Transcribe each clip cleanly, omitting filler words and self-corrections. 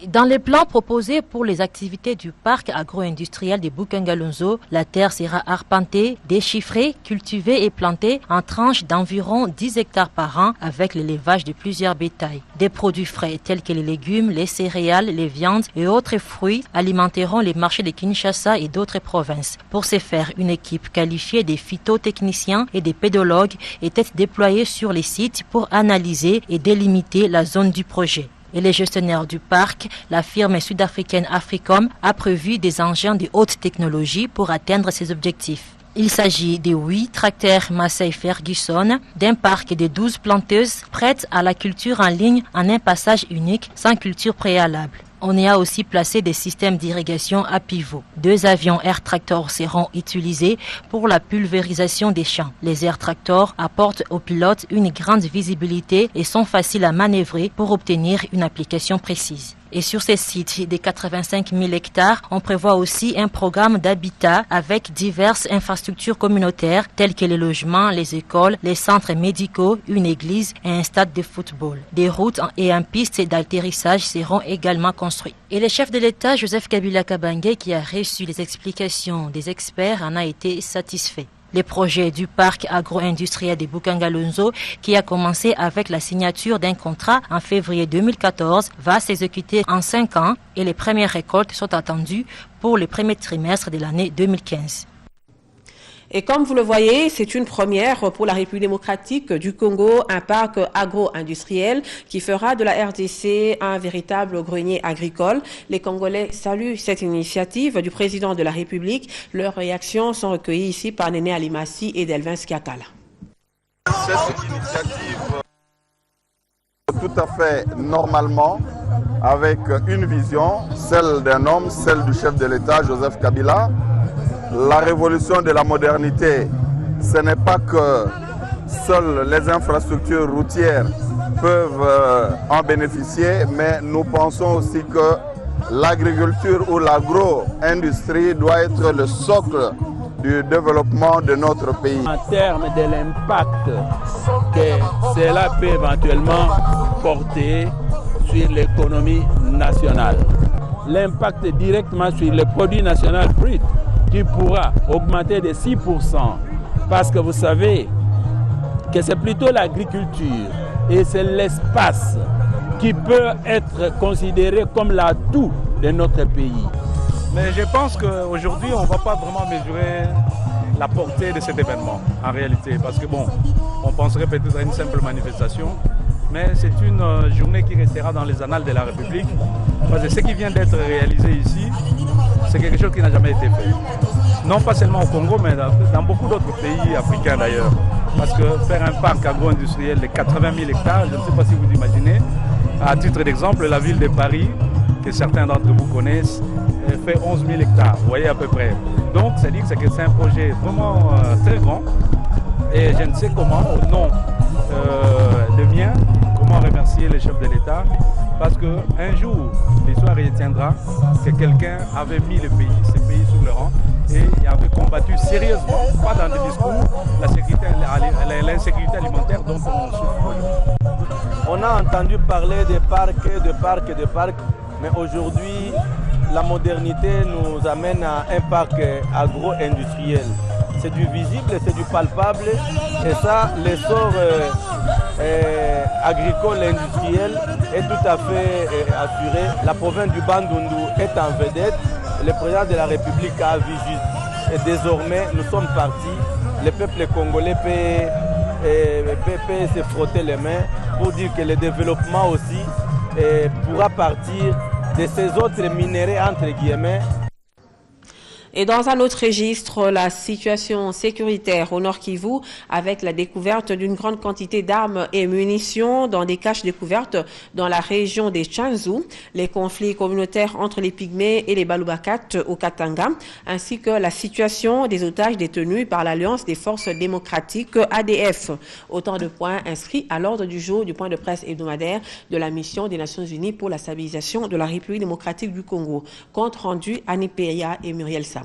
Dans les plans proposés pour les activités du parc agro-industriel de Bukangalonzo, la terre sera arpentée, déchiffrée, cultivée et plantée en tranches d'environ 10 hectares par an avec l'élevage de plusieurs bétails. Des produits frais tels que les légumes, les céréales, les viandes et autres fruits alimenteront les marchés de Kinshasa et d'autres provinces. Pour ce faire, une équipe qualifiée des phytotechniciens et des pédologues était déployée sur les sites pour analyser et délimiter la zone du projet. Et les gestionnaires du parc, la firme sud-africaine Africom, a prévu des engins de haute technologie pour atteindre ces objectifs. Il s'agit de 8 tracteurs Massey Ferguson, d'un parc de 12 planteuses prêtes à la culture en ligne en un passage unique sans culture préalable. On y a aussi placé des systèmes d'irrigation à pivot. 2 avions Air Tractor seront utilisés pour la pulvérisation des champs. Les Air Tractor apportent aux pilotes une grande visibilité et sont faciles à manœuvrer pour obtenir une application précise. Et sur ces sites de 85 000 hectares, on prévoit aussi un programme d'habitat avec diverses infrastructures communautaires telles que les logements, les écoles, les centres médicaux, une église et un stade de football. Des routes et une piste d'atterrissage seront également construits. Et le chef de l'État, Joseph Kabila Kabange, qui a reçu les explications des experts, en a été satisfait. Le projet du parc agro-industriel de Bukangalonzo, qui a commencé avec la signature d'un contrat en février 2014, va s'exécuter en 5 ans et les premières récoltes sont attendues pour le premier trimestre de l'année 2015. Et comme vous le voyez, c'est une première pour la République démocratique du Congo, un parc agro-industriel qui fera de la RDC un véritable grenier agricole. Les Congolais saluent cette initiative du président de la République. Leurs réactions sont recueillies ici par Néné Alimassi et Delvin Skiakala. Cette initiative, tout à fait normalement, avec une vision, celle d'un homme, celle du chef de l'État, Joseph Kabila. La révolution de la modernité, ce n'est pas que seules les infrastructures routières peuvent en bénéficier, mais nous pensons aussi que l'agriculture ou l'agro-industrie doit être le socle du développement de notre pays. En termes de l'impact que cela peut éventuellement porter sur l'économie nationale, l'impact directement sur le produit national brut, qui pourra augmenter de 6%, parce que vous savez que c'est plutôt l'agriculture et c'est l'espace qui peut être considéré comme l'atout de notre pays. Mais je pense qu'aujourd'hui, on ne va pas vraiment mesurer la portée de cet événement, en réalité, parce que bon, on penserait peut-être à une simple manifestation, mais c'est une journée qui restera dans les annales de la République, parce que ce qui vient d'être réalisé ici, c'est quelque chose qui n'a jamais été fait. Non pas seulement au Congo, mais dans beaucoup d'autres pays africains d'ailleurs. Parce que faire un parc agro-industriel de 80 000 hectares, je ne sais pas si vous imaginez, à titre d'exemple, la ville de Paris, que certains d'entre vous connaissent, fait 11 000 hectares, vous voyez à peu près. Donc, c'est-à-dire que c'est un projet vraiment très grand. Et je ne sais comment, au nom de mien, comment remercier les chefs de l'État. Parce qu'un jour, l'histoire retiendra que quelqu'un avait mis ce pays sur le rang et il avait combattu sérieusement, pas dans des discours, l'insécurité alimentaire dont on souffre. On a entendu parler de parcs, mais aujourd'hui, la modernité nous amène à un parc agro-industriel. C'est du visible, c'est du palpable, et ça, l'essor agricole et industriel est tout à fait assuré. La province du Bandundu est en vedette. Le président de la République a vu juste. Et désormais, nous sommes partis. Le peuple congolais peut se frotter les mains pour dire que le développement aussi pourra partir de ces autres minéraux, entre guillemets. Et dans un autre registre, la situation sécuritaire au Nord Kivu avec la découverte d'une grande quantité d'armes et munitions dans des caches découvertes dans la région des Tchanzu, les conflits communautaires entre les Pygmées et les Balubakat au Katanga, ainsi que la situation des otages détenus par l'Alliance des forces démocratiques ADF. Autant de points inscrits à l'ordre du jour du point de presse hebdomadaire de la mission des Nations Unies pour la stabilisation de la République démocratique du Congo. Compte rendu Annie Peya et Muriel Sam.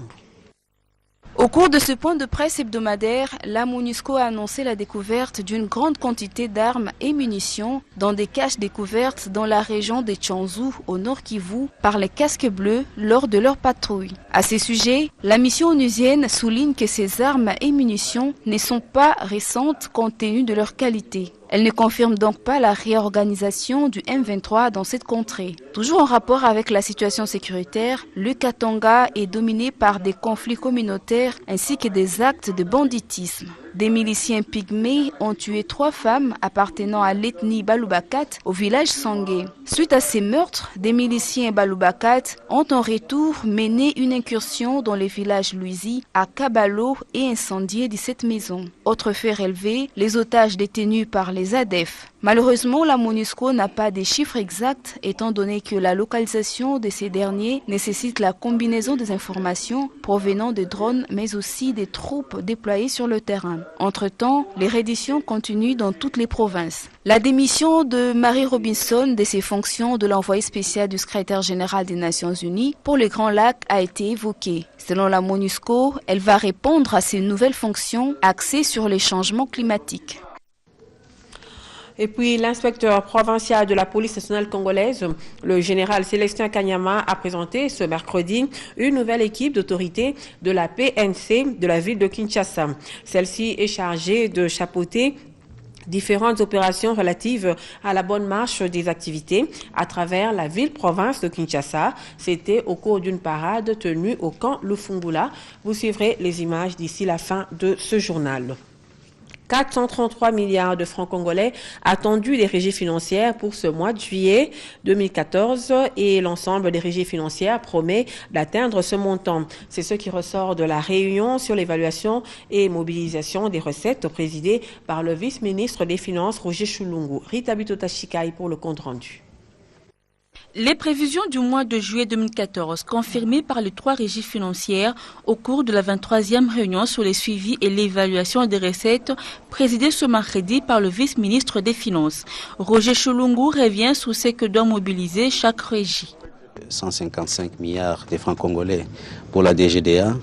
Au cours de ce point de presse hebdomadaire, la MONUSCO a annoncé la découverte d'une grande quantité d'armes et munitions dans des caches découvertes dans la région de Tchanzu, au nord Kivu, par les casques bleus lors de leur patrouille. À ce sujet, la mission onusienne souligne que ces armes et munitions ne sont pas récentes compte tenu de leur qualité. Elle ne confirme donc pas la réorganisation du M23 dans cette contrée. Toujours en rapport avec la situation sécuritaire, le Katanga est dominé par des conflits communautaires ainsi que des actes de banditisme. Des miliciens pygmées ont tué 3 femmes appartenant à l'ethnie Balubakat au village Sangé. Suite à ces meurtres, des miliciens Balubakat ont en retour mené une incursion dans le village Louisi à Kabalo et incendié 17 maisons. Autre fait relevé, les otages détenus par les ADF. Malheureusement, la MONUSCO n'a pas des chiffres exacts étant donné que la localisation de ces derniers nécessite la combinaison des informations provenant des drones mais aussi des troupes déployées sur le terrain. Entre-temps, les redditions continuent dans toutes les provinces. La démission de Mary Robinson de ses fonctions de l'envoyé spécial du secrétaire général des Nations Unies pour les Grands Lacs a été évoquée. Selon la MONUSCO, elle va répondre à ces nouvelles fonctions axées sur les changements climatiques. Et puis, l'inspecteur provincial de la police nationale congolaise, le général Célestin Kanyama, a présenté ce mercredi une nouvelle équipe d'autorité de la PNC de la ville de Kinshasa. Celle-ci est chargée de chapeauter différentes opérations relatives à la bonne marche des activités à travers la ville-province de Kinshasa. C'était au cours d'une parade tenue au camp Lufungula. Vous suivrez les images d'ici la fin de ce journal. 433 milliards de francs congolais attendus des régies financières pour ce mois de juillet 2014 et l'ensemble des régies financières promet d'atteindre ce montant. C'est ce qui ressort de la réunion sur l'évaluation et mobilisation des recettes présidée par le vice-ministre des Finances Roger Chulungu. Rita Bitotashikai pour le compte rendu. Les prévisions du mois de juillet 2014 confirmées par les 3 régies financières au cours de la 23e réunion sur les suivis et l'évaluation des recettes présidée ce mercredi par le vice-ministre des Finances. Roger Chulungu revient sur ce que doit mobiliser chaque régie. 155 milliards de francs congolais pour la DGDA,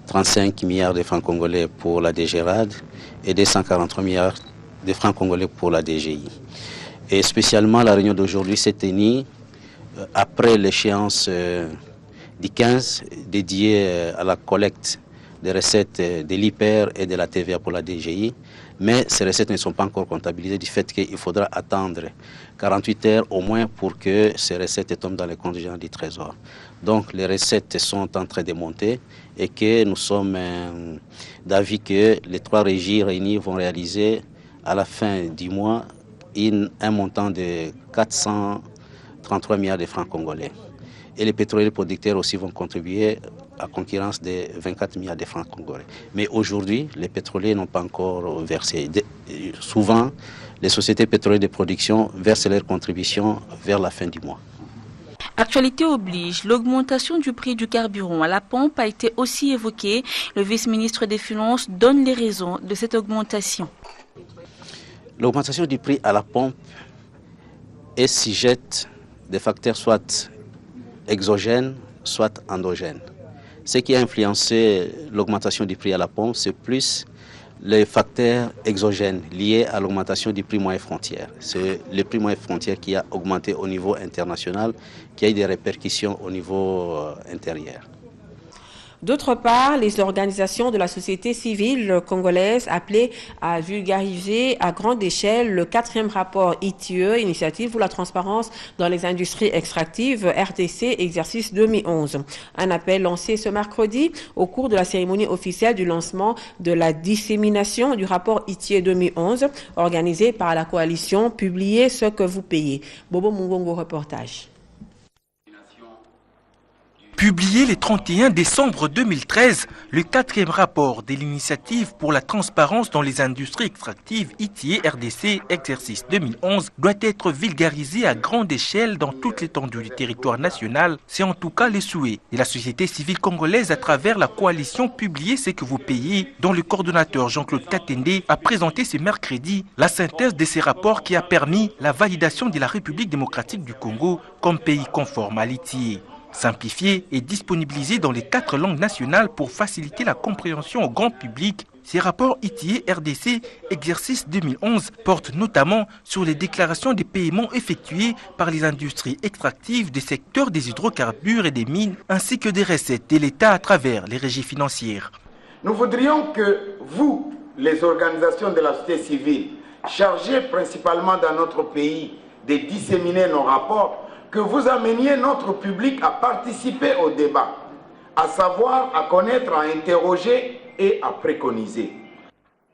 35 milliards de francs congolais pour la DGRAD et 243 milliards de francs congolais pour la DGI. Et spécialement la réunion d'aujourd'hui s'est tenue après l'échéance du 15 dédiée à la collecte des recettes de l'IPER et de la TVA pour la DGI, mais ces recettes ne sont pas encore comptabilisées du fait qu'il faudra attendre 48 heures au moins pour que ces recettes tombent dans les comptes généraux du Trésor. Donc les recettes sont en train de monter et que nous sommes d'avis que les 3 régies réunies vont réaliser à la fin du mois un montant de 433 milliards de francs congolais. Et les pétroliers producteurs aussi vont contribuer à concurrence de 24 milliards de francs congolais. Mais aujourd'hui, les pétroliers n'ont pas encore versé. Souvent, les sociétés pétrolières de production versent leurs contributions vers la fin du mois. Actualité oblige, l'augmentation du prix du carburant à la pompe a été aussi évoquée. Le vice-ministre des Finances donne les raisons de cette augmentation. L'augmentation du prix à la pompe est sujette des facteurs soit exogènes, soit endogènes. Ce qui a influencé l'augmentation du prix à la pompe, c'est plus les facteurs exogènes liés à l'augmentation du prix moyen frontière. C'est le prix moyen frontière qui a augmenté au niveau international, qui a eu des répercussions au niveau intérieur. D'autre part, les organisations de la société civile congolaise appelées à vulgariser à grande échelle le 4e rapport ITIE, Initiative pour la transparence dans les industries extractives, RDC, exercice 2011. Un appel lancé ce mercredi au cours de la cérémonie officielle du lancement de la dissémination du rapport ITIE 2011, organisé par la coalition Publiez ce que vous payez. Bobo Mungongo, reportage. Publié le 31 décembre 2013, le 4e rapport de l'initiative pour la transparence dans les industries extractives ITIE RDC exercice 2011 doit être vulgarisé à grande échelle dans toute l'étendue du territoire national. C'est en tout cas le souhait de la société civile congolaise à travers la coalition Publiez ce que vous payez, dont le coordonnateur Jean-Claude Katende a présenté ce mercredi la synthèse de ces rapports qui a permis la validation de la République démocratique du Congo comme pays conforme à l'ITIE. simplifiés et disponibilisés dans les 4 langues nationales pour faciliter la compréhension au grand public. Ces rapports ITIE RDC exercice 2011 portent notamment sur les déclarations des paiements effectués par les industries extractives des secteurs des hydrocarbures et des mines, ainsi que des recettes de l'État à travers les régies financières. Nous voudrions que vous, les organisations de la société civile, chargées principalement dans notre pays de disséminer nos rapports, que vous ameniez notre public à participer au débat, à savoir, à connaître, à interroger et à préconiser.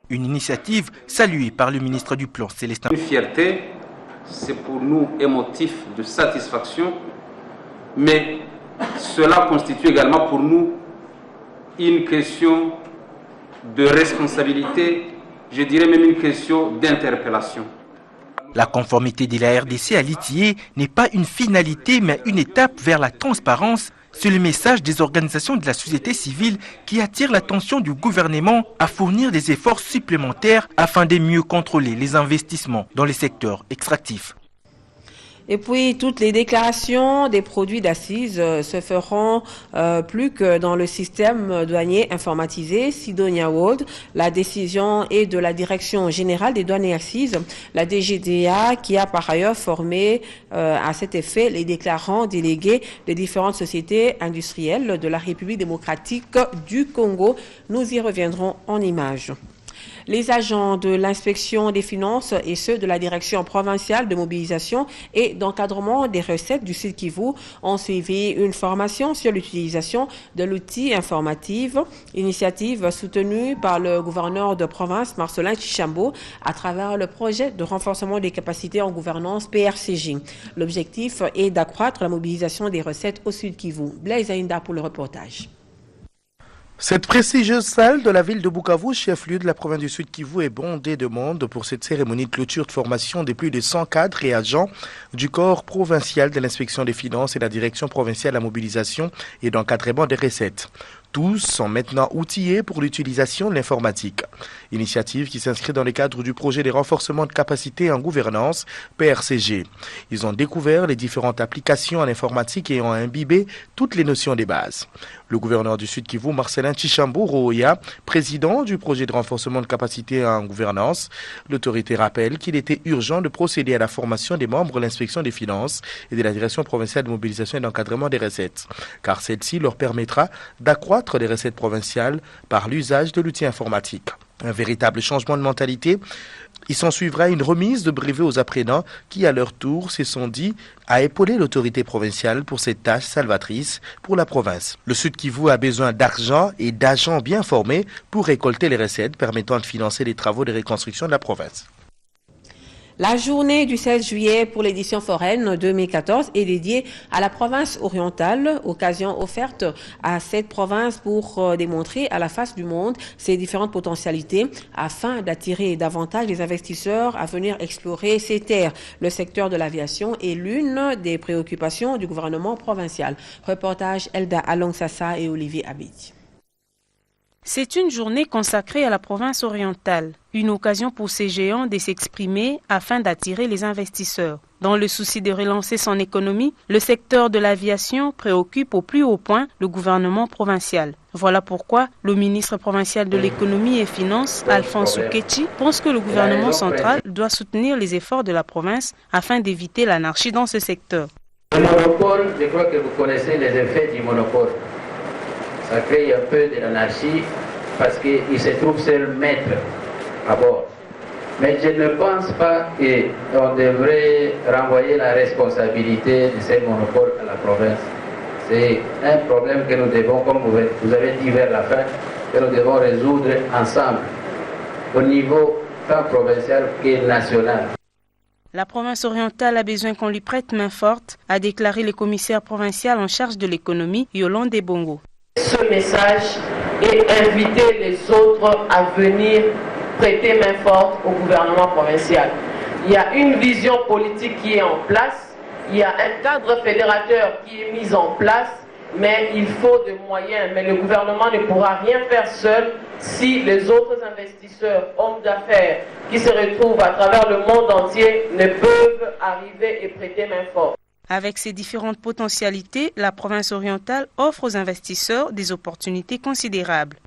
Une initiative saluée par le ministre du Plan, Célestin. Une fierté, c'est pour nous un motif de satisfaction, mais cela constitue également pour nous une question de responsabilité, je dirais même une question d'interpellation. La conformité de la RDC à l'ITIE n'est pas une finalité, mais une étape vers la transparence. C'est le message des organisations de la société civile qui attire l'attention du gouvernement à fournir des efforts supplémentaires afin de mieux contrôler les investissements dans les secteurs extractifs. Et puis, toutes les déclarations des produits d'assises se feront plus que dans le système douanier informatisé Sidonia World. La décision est de la Direction générale des douanes et assises, la DGDA, qui a par ailleurs formé à cet effet les déclarants délégués des différentes sociétés industrielles de la République démocratique du Congo. Nous y reviendrons en images. Les agents de l'inspection des finances et ceux de la direction provinciale de mobilisation et d'encadrement des recettes du Sud Kivu ont suivi une formation sur l'utilisation de l'outil informatif, initiative soutenue par le gouverneur de province Marcelin Tchishambo à travers le projet de renforcement des capacités en gouvernance PRCJ. L'objectif est d'accroître la mobilisation des recettes au Sud Kivu. Blaise Aïnda pour le reportage. Cette prestigieuse salle de la ville de Bukavu, chef-lieu de la province du Sud Kivu, est bondée de monde pour cette cérémonie de clôture de formation de plus de 100 cadres et agents du corps provincial de l'inspection des finances et de la direction provinciale de la mobilisation et d'encadrement des recettes. Tous sont maintenant outillés pour l'utilisation de l'informatique. Initiative qui s'inscrit dans le cadre du projet de renforcement de capacités en gouvernance, PRCG. Ils ont découvert les différentes applications en informatique et ont imbibé toutes les notions des bases. Le gouverneur du Sud Kivu, Marcelin Tchishambo Roya, président du projet de renforcement de capacités en gouvernance, l'autorité rappelle qu'il était urgent de procéder à la formation des membres de l'inspection des finances et de la direction provinciale de mobilisation et d'encadrement des recettes, car celle-ci leur permettra d'accroître les recettes provinciales par l'usage de l'outil informatique. Un véritable changement de mentalité. Il s'en suivra une remise de brevets aux apprenants qui, à leur tour, se sont dit à épauler l'autorité provinciale pour cette tâche salvatrice pour la province. Le Sud Kivu a besoin d'argent et d'agents bien formés pour récolter les recettes permettant de financer les travaux de reconstruction de la province. La journée du 16 juillet pour l'édition foraine 2014 est dédiée à la province orientale, occasion offerte à cette province pour démontrer à la face du monde ses différentes potentialités afin d'attirer davantage les investisseurs à venir explorer ces terres. Le secteur de l'aviation est l'une des préoccupations du gouvernement provincial. Reportage Elda Alongsassa et Olivier Abidi. C'est une journée consacrée à la province orientale, une occasion pour ces géants de s'exprimer afin d'attirer les investisseurs. Dans le souci de relancer son économie, le secteur de l'aviation préoccupe au plus haut point le gouvernement provincial. Voilà pourquoi le ministre provincial de l'économie et finances, Alphonse Okechi, pense que le gouvernement central doit soutenir les efforts de la province afin d'éviter l'anarchie dans ce secteur. Le monopole, je crois que vous connaissez les effets du monopole. Ça crée un peu de l'anarchie parce qu'il se trouve seul maître à bord. Mais je ne pense pas qu'on devrait renvoyer la responsabilité de ces monopoles à la province. C'est un problème que nous devons, comme vous avez dit vers la fin, que nous devons résoudre ensemble, au niveau tant provincial que national. La province orientale a besoin qu'on lui prête main forte, a déclaré le commissaire provincial en charge de l'économie, Yolande Bongo. Ce message et inviter les autres à venir prêter main forte au gouvernement provincial. Il y a une vision politique qui est en place, il y a un cadre fédérateur qui est mis en place, mais il faut des moyens. Mais le gouvernement ne pourra rien faire seul si les autres investisseurs, hommes d'affaires qui se retrouvent à travers le monde entier ne peuvent arriver et prêter main forte. Avec ses différentes potentialités, la province orientale offre aux investisseurs des opportunités considérables.